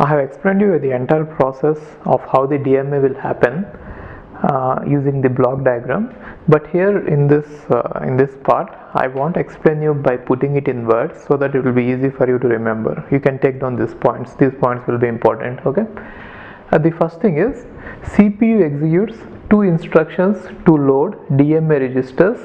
I have explained you the entire process of how the DMA will happen using the block diagram, but here in this part I want to explain you by putting it in words so that it will be easy for you to remember. You can take down these points will be important. Okay, the first thing is CPU executes two instructions to load DMA registers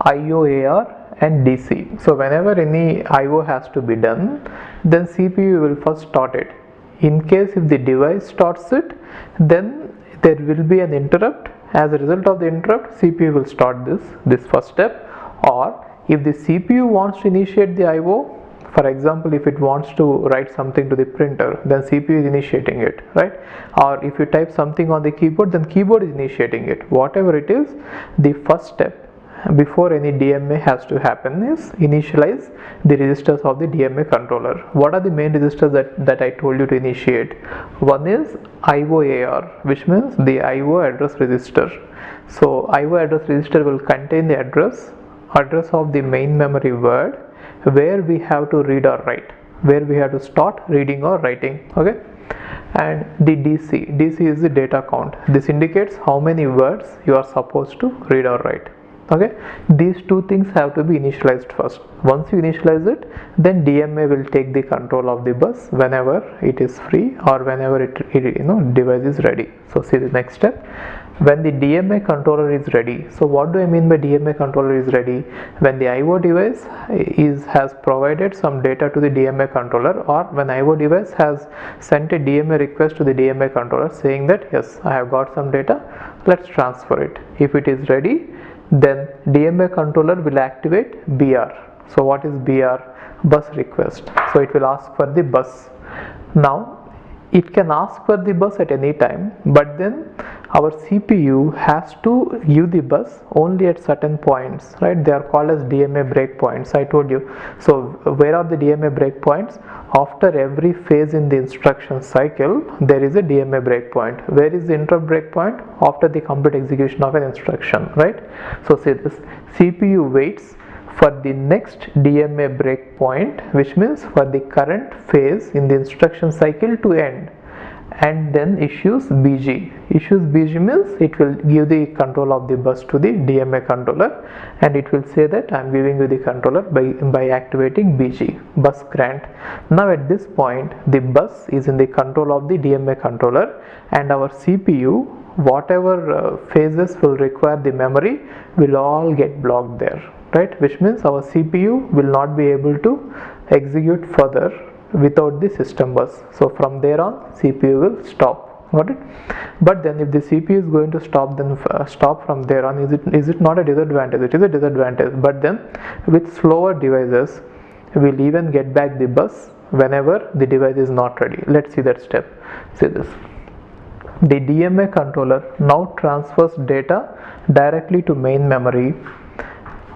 IOAR and DC. So whenever any IO has to be done, then CPU will first start it. In case if the device starts it, then there will be an interrupt. As a result of the interrupt, CPU will start this first step. Or if the CPU wants to initiate the IO, for example, if it wants to write something to the printer, then CPU is initiating it, right? Or if you type something on the keyboard, then keyboard is initiating it. Whatever it is, the first step before any DMA has to happen is initialize the registers of the DMA controller. What are the main registers that I told you to initiate? One is IOAR, which means the IO address register. So IO address register will contain the address of the main memory word where we have to read or write, where we have to start reading or writing. Okay, and the DC is the data count. This indicates how many words you are supposed to read or write. Okay, these two things have to be initialized first. Once you initialize it, then DMA will take the control of the bus whenever it is free or whenever device is ready. So see the next step. When the DMA controller is ready, so what do I mean by DMA controller is ready? When the IO device has provided some data to the DMA controller, or when IO device has sent a DMA request to the DMA controller saying that yes, I have got some data, let's transfer it. If it is ready, then DMA controller will activate BR. So what is BR? Bus request. So it will ask for the bus. Now it can ask for the bus at any time, but then our CPU has to give the bus only at certain points, right? They are called as DMA breakpoints. I told you. So where are the DMA breakpoints? After every phase in the instruction cycle, there is a DMA breakpoint. Where is the interrupt breakpoint? After the complete execution of an instruction, right? So see this, CPU waits for the next DMA breakpoint, which means for the current phase in the instruction cycle to end, and then issues BG. Issues BG means it will give the control of the bus to the DMA controller, and it will say that I am giving you the controller by activating BG, bus grant. Now at this point, the bus is in the control of the DMA controller, and our CPU, whatever phases will require the memory, will all get blocked there, right? Which means our CPU will not be able to execute further without the system bus. So from there on, CPU will stop. Got it? But then if the CPU is going to stop, then stop from there on, is it not a disadvantage? It is a disadvantage. But then with slower devices, we'll even get back the bus whenever the device is not ready. Let's see that step. See this. The DMA controller now transfers data directly to main memory.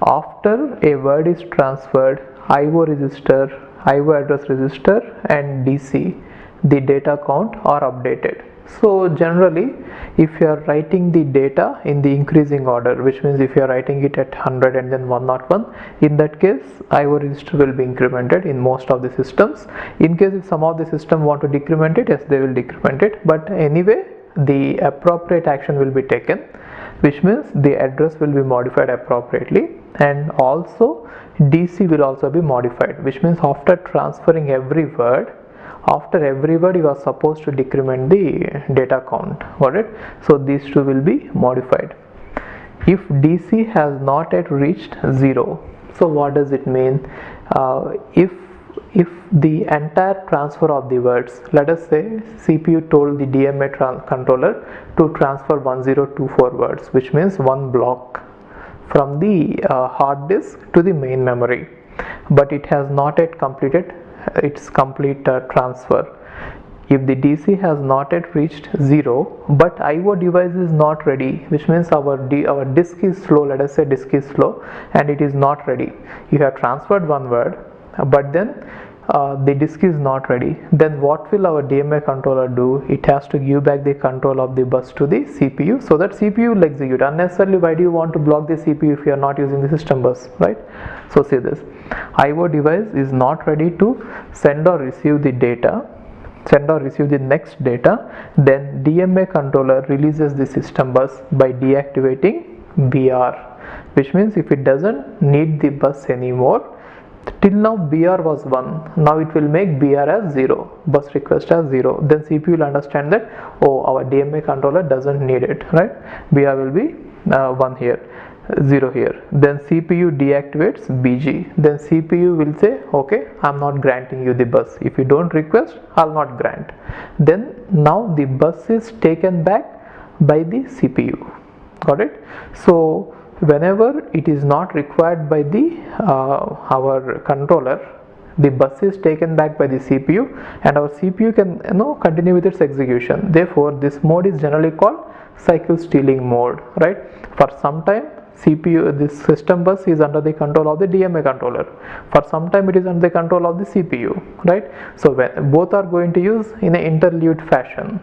After a word is transferred, IO register, IO address register and DC, the data count are updated. So generally, if you are writing the data in the increasing order, which means if you are writing it at 100 and then 101, in that case IO register will be incremented in most of the systems. In case if some of the system want to decrement it, yes, they will decrement it, but anyway the appropriate action will be taken, which means the address will be modified appropriately, and also DC will also be modified, which means after transferring every word, you are supposed to decrement the data count. Got it? So these two will be modified. If DC has not yet reached 0, so what does it mean? If the entire transfer of the words, let us say CPU told the DMA controller to transfer 1024 words, which means one block from the hard disk to the main memory, but it has not yet completed its complete transfer. If the DC has not yet reached 0, but IO device is not ready, which means our disk is slow, let us say disk is slow and it is not ready. You have transferred one word, but then the disk is not ready, then what will our DMA controller do? It has to give back the control of the bus to the CPU so that CPU will execute. Unnecessarily, why do you want to block the CPU if you are not using the system bus, right? So see this, IO device is not ready to send or receive the data send or receive the next data, then DMA controller releases the system bus by deactivating BR, which means if it doesn't need the bus anymore, till now BR was 1, now it will make BR as 0, bus request as 0, then CPU will understand that, oh, our DMA controller doesn't need it, right? BR will be 1 here, 0 here, then CPU deactivates BG, then CPU will say, okay, I'm not granting you the bus, if you don't request, I'll not grant. Then now the bus is taken back by the CPU, got it? So whenever it is not required by the our controller, the bus is taken back by the CPU and our CPU can continue with its execution. Therefore this mode is generally called cycle stealing mode, right? For some time CPU, this system bus is under the control of the DMA controller, for some time it is under the control of the CPU, right? So when both are going to use in an interlude fashion,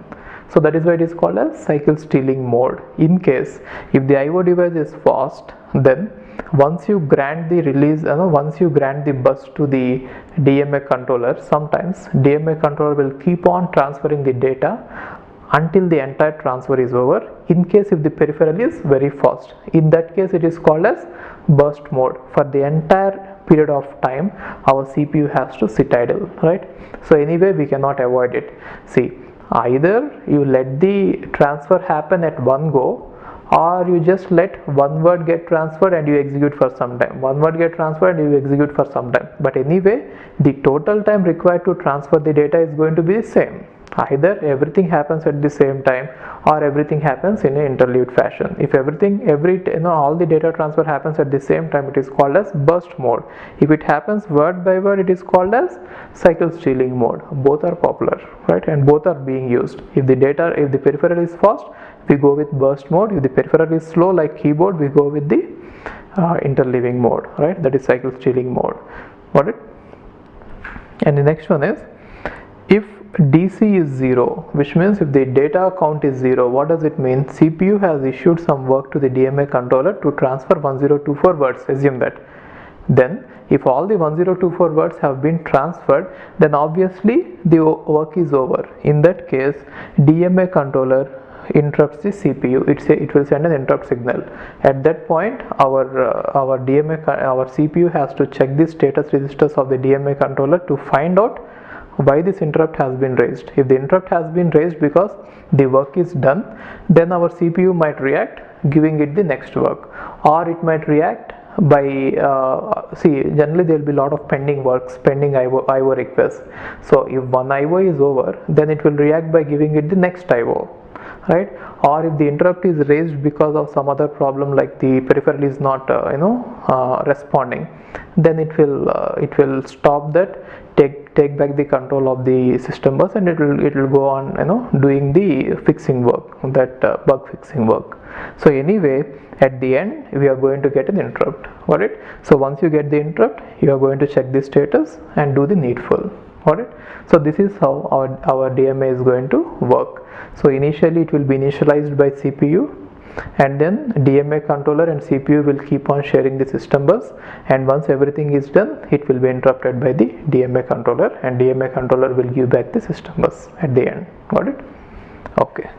so that is why it is called as cycle stealing mode. In case if the IO device is fast, then once you grant the release, once you grant the bus to the DMA controller, sometimes DMA controller will keep on transferring the data until the entire transfer is over, in case if the peripheral is very fast. In that case it is called as burst mode. For the entire period of time our CPU has to sit idle, right? So anyway we cannot avoid it. See, either you let the transfer happen at one go, or you just let one word get transferred and you execute for some time, one word get transferred and you execute for some time, but anyway the total time required to transfer the data is going to be the same. Either everything happens at the same time or everything happens in an interlude fashion. If all the data transfer happens at the same time, it is called as burst mode. If it happens word by word, it is called as cycle stealing mode. Both are popular, right? And both are being used. If the peripheral is fast, we go with burst mode. If the peripheral is slow like keyboard, we go with the interleaving mode, right? That is cycle stealing mode. Got it? And the next one is, if DC is 0, which means if the data count is 0, what does it mean? CPU has issued some work to the DMA controller to transfer 1024 words, assume that. Then if all the 1024 words have been transferred, then obviously the work is over. In that case, DMA controller interrupts the CPU. It will send an interrupt signal. At that point our CPU has to check the status registers of the DMA controller to find out why this interrupt has been raised. If the interrupt has been raised because the work is done, then our CPU might react giving it the next work, or it might react by generally there will be a lot of pending works, pending IO requests. So if one IO is over, then it will react by giving it the next IO, right? Or if the interrupt is raised because of some other problem like the peripheral is not responding, then it will stop that, take back the control of the system bus, and it will go on doing the fixing work, that bug fixing work. So anyway at the end we are going to get an interrupt. Got it? So once you get the interrupt, you are going to check the status and do the needful. Got it? So this is how our DMA is going to work. So initially it will be initialized by CPU, and then DMA controller and CPU will keep on sharing the system bus, and once everything is done, it will be interrupted by the DMA controller, and DMA controller will give back the system bus at the end. Got it? Okay.